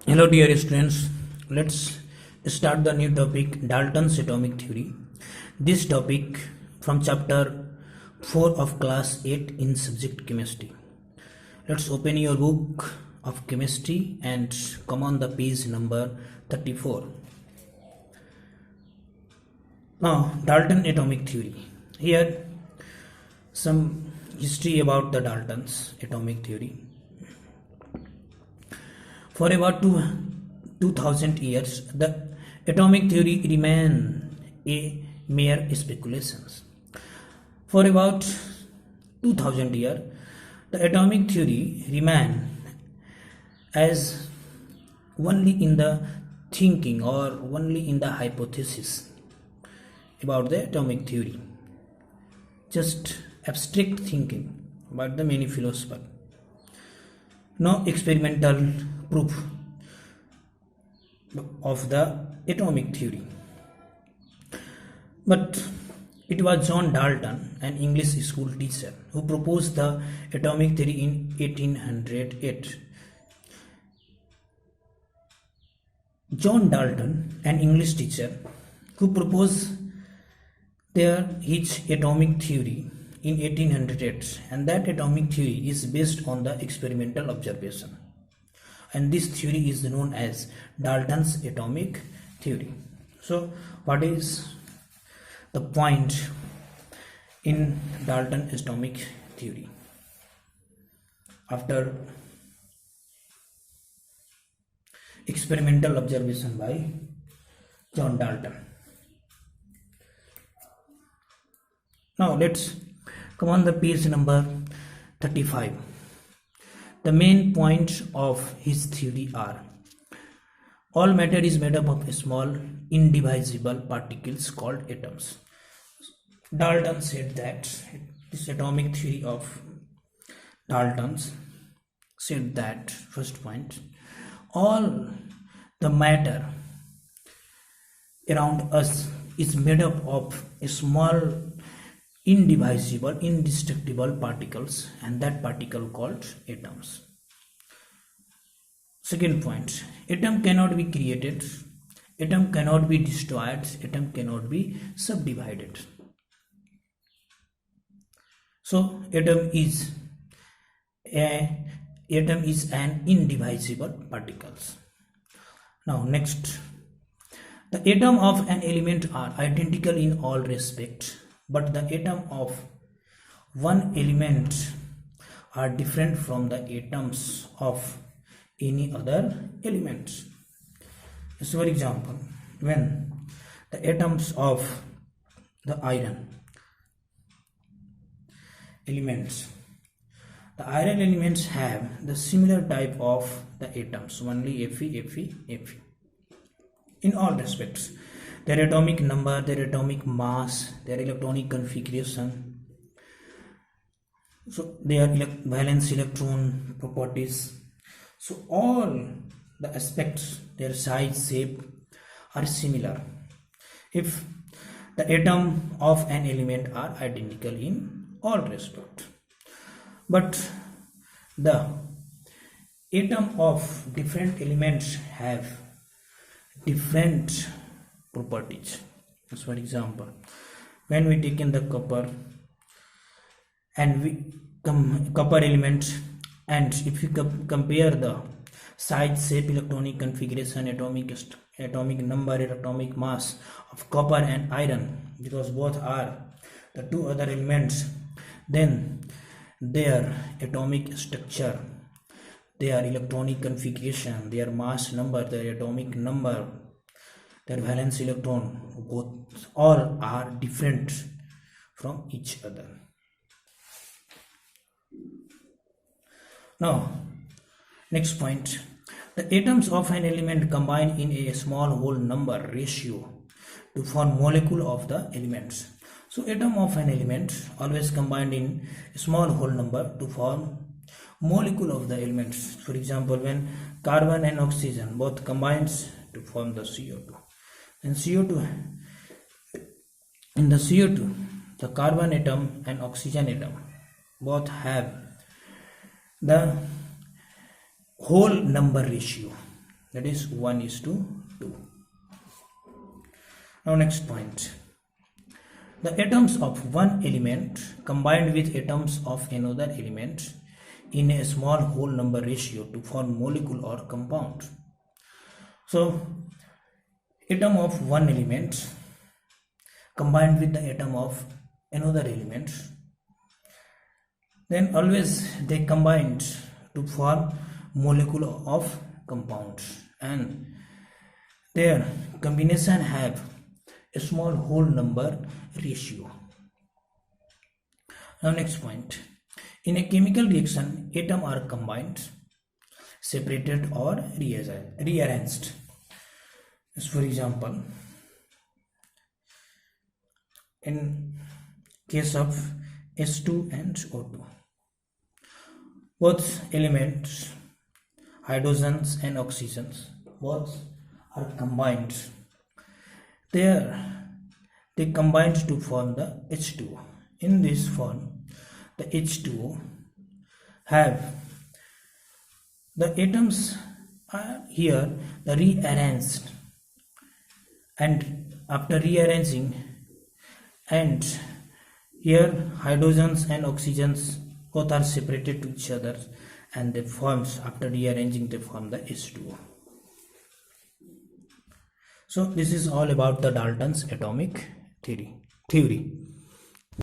Hello, dear students. Let's start the new topic Dalton's atomic theory. This topic from chapter 4 of class 8 in subject chemistry. Let's open your book of chemistry and come on the page number 34. Now, Dalton atomic theory. Here, some history about the Dalton's atomic theory. For about 2000 years, the atomic theory remained a mere speculations. For about 2000 years, the atomic theory remained as only in the thinking or only in the hypothesis about the atomic theory. Just abstract thinking about the many philosophers. No experimental proof of the atomic theory. But it was John Dalton, an English school teacher, who proposed the atomic theory in 1808. John Dalton, an English teacher, who proposed his atomic theory in 1808, and that atomic theory is based on the experimental observation. And this theory is known as Dalton's atomic theory. So, what is the point in Dalton's atomic theory? After experimental observation by John Dalton. Now, let's come on the page number 35. The main points of his theory are: all matter is made up of small indivisible particles called atoms. Dalton said that this atomic theory of Dalton's said that, first point, all the matter around us is made up of small indivisible, indestructible particles, and that particle called atoms. Second point, atom cannot be created, atom cannot be destroyed, atom cannot be subdivided. So atom is an indivisible particles. Now next, the atom of an element are identical in all respects, but the atom of one element are different from the atoms of any other element. So, for example, when the atoms of the iron elements, the iron elements have the similar type of the atoms, only Fe. In all respects, their atomic number, their atomic mass, their electronic configuration, so their valence electron properties, so all the aspects, their size, shape are similar if the atom of an element are identical in all respects. But the atom of different elements have different properties. As for example, when we take in the copper and copper element, and if you compare the size, shape, electronic configuration, atomic number, atomic mass of copper and iron, because both are the two other elements, then their atomic structure, their electronic configuration, their mass number, their atomic number, their valence electron, both all are different from each other. Now, next point, the atoms of an element combine in a small whole number ratio to form molecule of the elements. So, atom of an element always combined in a small whole number to form molecule of the elements. For example, when carbon and oxygen both combines to form the CO2. In the CO2, the carbon atom and oxygen atom both have the whole number ratio, that is 1:2. Now next point, the atoms of one element combined with atoms of another element in a small whole number ratio to form molecule or compound. So atom of one element combined with the atom of another element, then always they combined to form molecule of compound, and their combination have a small whole number ratio. Now next point, in a chemical reaction atoms are combined, separated or rearranged. As for example, in case of H2 and O2, both elements, hydrogens and oxygens, both are combined. They combined to form the H2O. In this form, the H2O have the atoms are here the rearranged, and after rearranging, and here hydrogens and oxygens both are separated to each other, and they forms, after rearranging they form the H2O. So this is all about the Dalton's atomic theory.